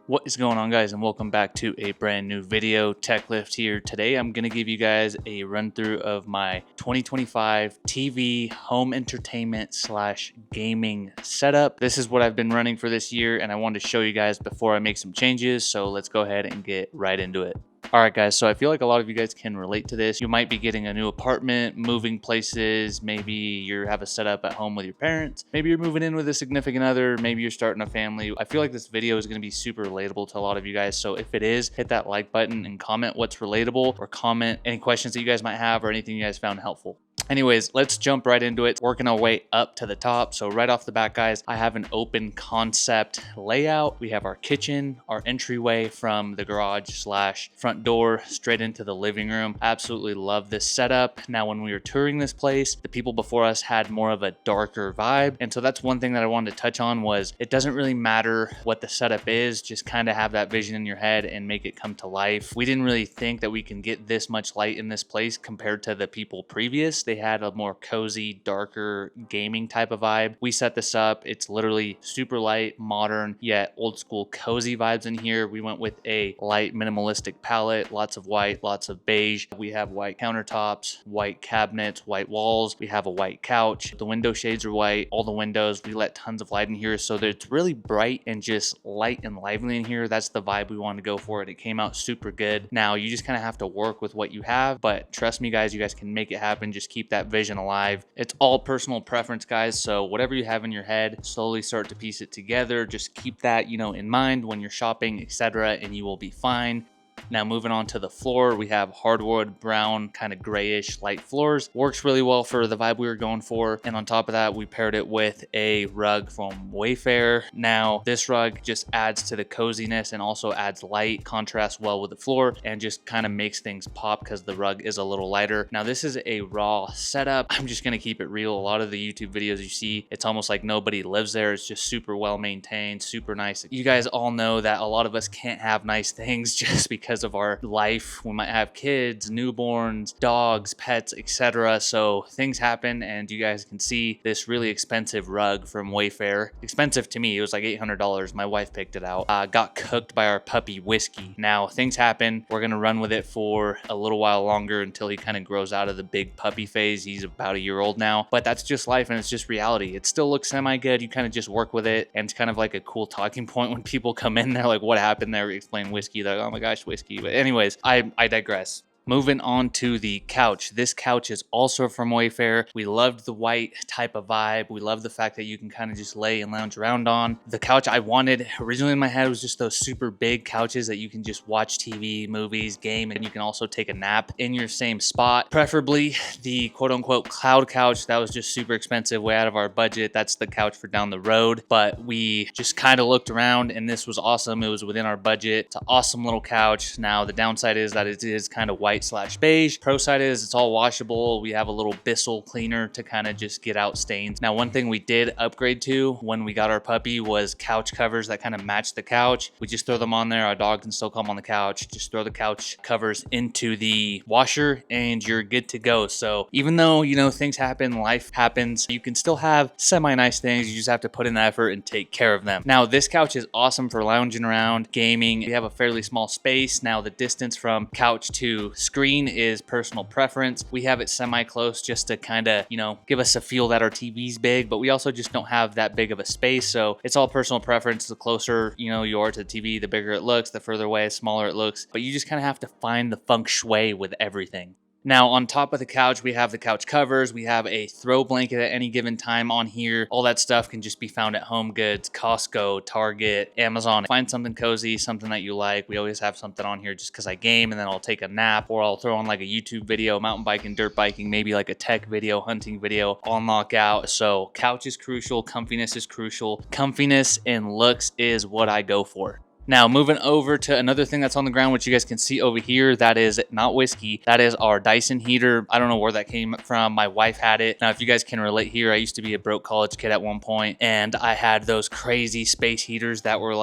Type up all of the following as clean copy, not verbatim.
What is going on, guys, and welcome back to a brand new video. Tech Lift here. Today I'm going to give you guys a run through of my 2025 TV home entertainment slash gaming setup. This is what I've been running for this year, and I wanted to show you guys before I make some changes, so let's go ahead and get right into it. Alright guys, so I feel like a lot of you guys can relate to this. You might be getting a new apartment, moving places, maybe you have a setup at home with your parents, maybe you're moving in with a significant other, maybe you're starting a family. I feel like this video is going to be super relatable to a lot of you guys, so if it is, hit that like button and comment what's relatable, or comment any questions that you guys might have or anything you guys found helpful. Anyways, let's jump right into it, working our way up to the top. So right off the bat, guys, I have an open concept layout. We have our kitchen, our entryway from the garage slash front door straight into the living room. Absolutely love this setup. Now, when we were touring this place, the people before us had more of a darker vibe. And so that's one thing that I wanted to touch on was it doesn't really matter what the setup is, just kind of have that vision in your head and make it come to life. We didn't really think that we can get this much light in this place compared to the people previous. They had a more cozy, darker gaming type of vibe. We set this up. It's literally super light, modern, yet old school cozy vibes in here. We went with a light minimalistic palette, lots of white, lots of beige. We have white countertops, white cabinets, white walls. We have a white couch. The window shades are white. All the windows, we let tons of light in here. So that it's really bright and just light and lively in here. That's the vibe we wanted to go for. It came out super good. Now you just kind of have to work with what you have, but trust me guys, you guys can make it happen. Just keep that vision alive. It's all personal preference, guys, so whatever you have in your head, slowly start to piece it together. Just keep that in mind when you're shopping, etc., and you will be fine. Now moving on to the floor, we have hardwood, brown, kind of grayish light floors. Works really well for the vibe we were going for. And on top of that, we paired it with a rug from Wayfair. Now this rug just adds to the coziness and also adds light, contrasts well with the floor, and just kind of makes things pop because the rug is a little lighter. Now this is a raw setup. I'm just going to keep it real. A lot of the YouTube videos you see, it's almost like nobody lives there. It's just super well maintained, super nice. You guys all know that a lot of us can't have nice things just because of our life. We might have kids, newborns, dogs, pets, etc. So things happen, and you guys can see this really expensive rug from Wayfair. Expensive to me, it was like $800. My wife picked it out. Got cooked by our puppy Whiskey. Now things happen. We're gonna run with it for a little while longer until he kind of grows out of the big puppy phase. He's about a year old now, but that's just life and it's just reality. It still looks semi good. You kind of just work with it, and it's kind of like a cool talking point when people come in. They're like, "What happened there?" We explain Whiskey. They're like, "Oh my gosh, Whiskey." But anyways, I digress. Moving on to the couch. This couch is also from Wayfair. We loved the white type of vibe. We love the fact that you can kind of just lay and lounge around on. The couch I wanted originally in my head was just those super big couches that you can just watch TV, movies, game, and you can also take a nap in your same spot. Preferably the quote unquote cloud couch. That was just super expensive, way out of our budget. That's the couch for down the road. But we just kind of looked around and this was awesome. It was within our budget. It's an awesome little couch. Now the downside is that it is kind of white / beige. Pro side is it's all washable. We have a little Bissell cleaner to kind of just get out stains. Now one thing we did upgrade to when we got our puppy was couch covers that kind of match the couch. We just throw them on there. Our dog can still come on the couch. Just throw the couch covers into the washer and you're good to go. So even though things happen, life happens, you can still have semi nice things. You just have to put in the effort and take care of them. Now this couch is awesome for lounging around, gaming. We have a fairly small space. Now the distance from couch to screen is personal preference. We have it semi-close just to kind of, give us a feel that our TV's big, but we also just don't have that big of a space. So it's all personal preference. The closer, you are to the TV, the bigger it looks, the further away, the smaller it looks. But you just kind of have to find the feng shui with everything. Now, on top of the couch, we have the couch covers. We have a throw blanket at any given time on here. All that stuff can just be found at Home Goods, Costco, Target, Amazon. Find something cozy, something that you like. We always have something on here just because I game, and then I'll take a nap, or I'll throw on like a YouTube video, mountain biking, dirt biking, maybe like a tech video, hunting video on lockout. So couch is crucial. Comfiness is crucial. Comfiness and looks is what I go for. Now, moving over to another thing that's on the ground, which you guys can see over here, that is not Whiskey. That is our Dyson heater. I don't know where that came from. My wife had it. Now, if you guys can relate here, I used to be a broke college kid at one point, and I had those crazy space heaters that were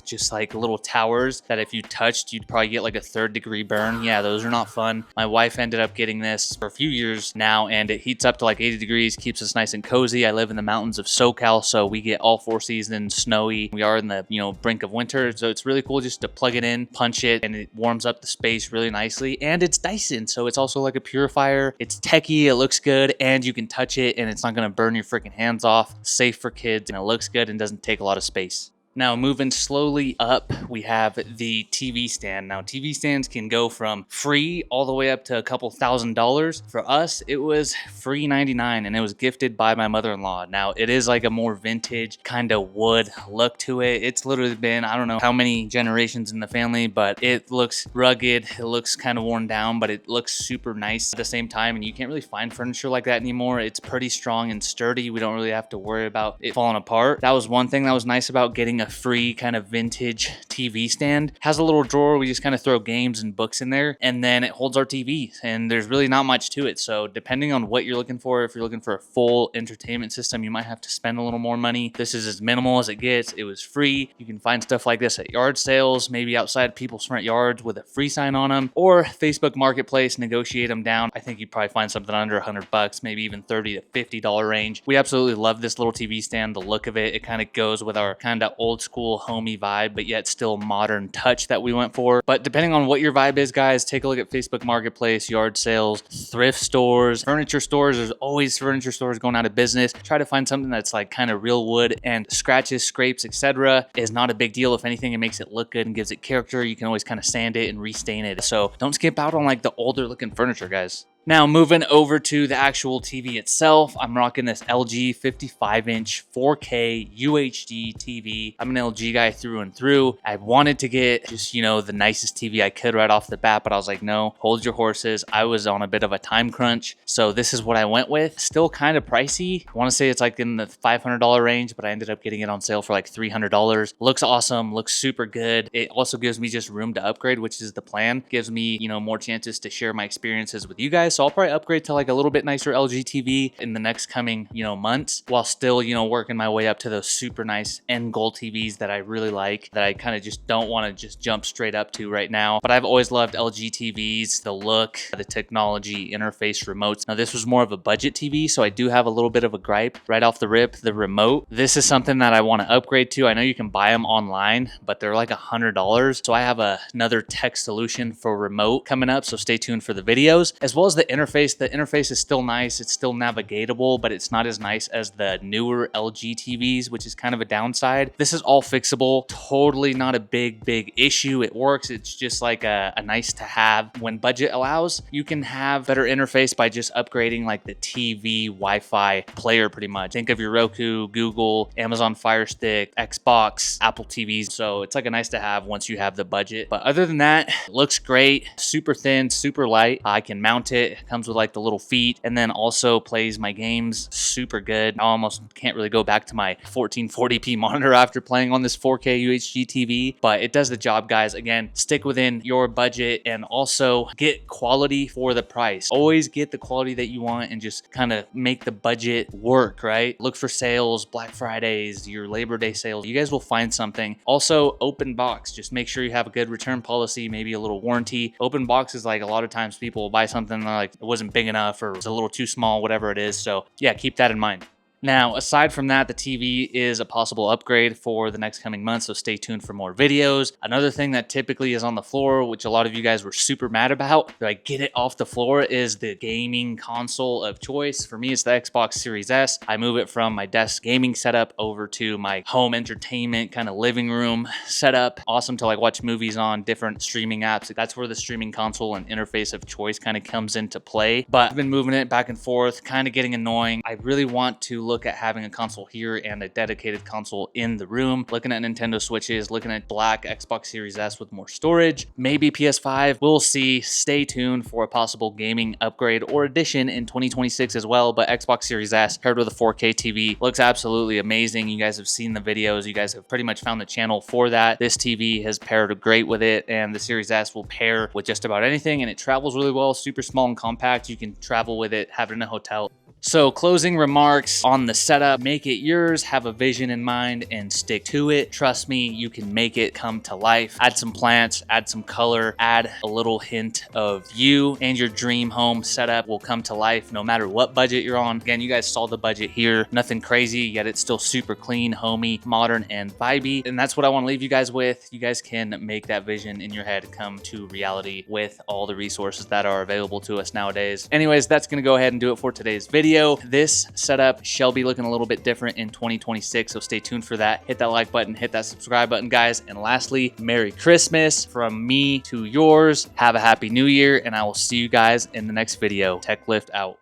just like little towers that if you touched, you'd probably get like a 3rd-degree burn. Yeah, those are not fun. My wife ended up getting this for a few years now, and it heats up to like 80 degrees, keeps us nice and cozy. I live in the mountains of SoCal, so we get all 4 seasons snowy. We are in the, brink of winter, so So it's really cool just to plug it in, punch it, and it warms up the space really nicely. And it's Dyson, so it's also like a purifier. It's techie, it looks good, and you can touch it and it's not gonna burn your freaking hands off. Safe for kids, and it looks good and doesn't take a lot of space. Now, moving slowly up, we have the TV stand. Now, TV stands can go from free all the way up to a couple $1,000s. For us, it was free 99, and it was gifted by my mother-in-law. Now, it is like a more vintage kind of wood look to it. It's literally been, I don't know how many generations in the family, but it looks rugged. It looks kind of worn down, but it looks super nice at the same time, and you can't really find furniture like that anymore. It's pretty strong and sturdy. We don't really have to worry about it falling apart. That was one thing that was nice about getting a free kind of vintage TV stand. Has a little drawer. We just kind of throw games and books in there, and then it holds our TV, and there's really not much to it. So depending on what you're looking for, if you're looking for a full entertainment system, you might have to spend a little more money. This is as minimal as it gets. It was free. You can find stuff like this at yard sales, maybe outside people's front yards with a free sign on them, or Facebook Marketplace, negotiate them down. I think you'd probably find something under $100, maybe even $30 to $50 range. We absolutely love this little TV stand. The look of it, it kind of goes with our kind of old school homey vibe, but yet still modern touch that we went for. But depending on what your vibe is, guys, take a look at Facebook Marketplace, yard sales, thrift stores, furniture stores. There's always furniture stores going out of business. Try to find something that's like kind of real wood, and scratches, scrapes, etc. is not a big deal. If anything, it makes it look good and gives it character. You can always kind of sand it and restain it. So don't skip out on like the older looking furniture, guys. Now, moving over to the actual TV itself, I'm rocking this LG 55-inch 4K UHD TV. I'm an LG guy through and through. I wanted to get just, you know, the nicest TV I could right off the bat, but I was like, no, hold your horses. I was on a bit of a time crunch, so this is what I went with. Still kind of pricey. I want to say it's like in the $500 range, but I ended up getting it on sale for like $300. Looks awesome, looks super good. It also gives me just room to upgrade, which is the plan. Gives me, you know, more chances to share my experiences with you guys. So I'll probably upgrade to like a little bit nicer LG TV in the next coming, you know, months, while still, you know, working my way up to those super nice end goal TVs that I really like, that I kind of just don't want to just jump straight up to right now. But I've always loved LG TVs, the look, the technology, interface, remotes. Now, this was more of a budget TV, so I do have a little bit of a gripe right off the rip. The remote, this is something that I want to upgrade to. I know you can buy them online, but they're like $100. So I have another tech solution for remote coming up, so stay tuned for the videos, as well as the interface. The interface is still nice. It's still navigatable, but it's not as nice as the newer LG TVs, which is kind of a downside. This is all fixable. Totally not a big issue. It works. It's just like a nice to have. When budget allows, you can have better interface by just upgrading like the TV Wi-Fi player pretty much. Think of your Roku, Google, Amazon Fire Stick, Xbox, Apple TVs. So it's like a nice to have once you have the budget. But other than that, it looks great. Super thin, super light. I can mount it. It comes with like the little feet, and then also plays my games super good. I almost can't really go back to my 1440p monitor after playing on this 4K UHD TV, but it does the job, guys. Again, stick within your budget and also get quality for the price. Always get the quality that you want and just kind of make the budget work, right? Look for sales, Black Fridays, your Labor Day sales. You guys will find something. Also, open box. Just make sure you have a good return policy, maybe a little warranty. Open box is like a lot of times people will buy something like it wasn't big enough or it was a little too small, whatever it is. So yeah, keep that in mind. Now, aside from that, the TV is a possible upgrade for the next coming months, so stay tuned for more videos. Another thing that typically is on the floor, which a lot of you guys were super mad about, like get it off the floor, is the gaming console of choice. For me, it's the Xbox Series S. I move it from my desk gaming setup over to my home entertainment kind of living room setup. Awesome to like watch movies on, different streaming apps. That's where the streaming console and interface of choice kind of comes into play. But I've been moving it back and forth, kind of getting annoying. I really want to look at having a console here and a dedicated console in the room. Looking at Nintendo Switches, looking at black Xbox Series S with more storage, maybe PS5. We'll see. Stay tuned for a possible gaming upgrade or addition in 2026 as well. But Xbox Series S paired with a 4K TV looks absolutely amazing. You guys have seen the videos. You guys have pretty much found the channel for that. This TV has paired great with it, and the Series S will pair with just about anything, and it travels really well. Super small and compact. You can travel with it, have it in a hotel. So closing remarks on the setup: make it yours, have a vision in mind, and stick to it. Trust me, you can make it come to life. Add some plants, add some color, add a little hint of you, and your dream home setup will come to life no matter what budget you're on. Again, you guys saw the budget here. Nothing crazy, yet it's still super clean, homey, modern, and vibey. And that's what I want to leave you guys with. You guys can make that vision in your head come to reality with all the resources that are available to us nowadays. Anyways, that's going to go ahead and do it for today's video. This setup shall be looking a little bit different in 2026, so stay tuned for that. Hit that like button, hit that subscribe button, guys. And lastly, Merry Christmas from me to yours. Have a happy new year, and I will see you guys in the next video. Tech Lift out.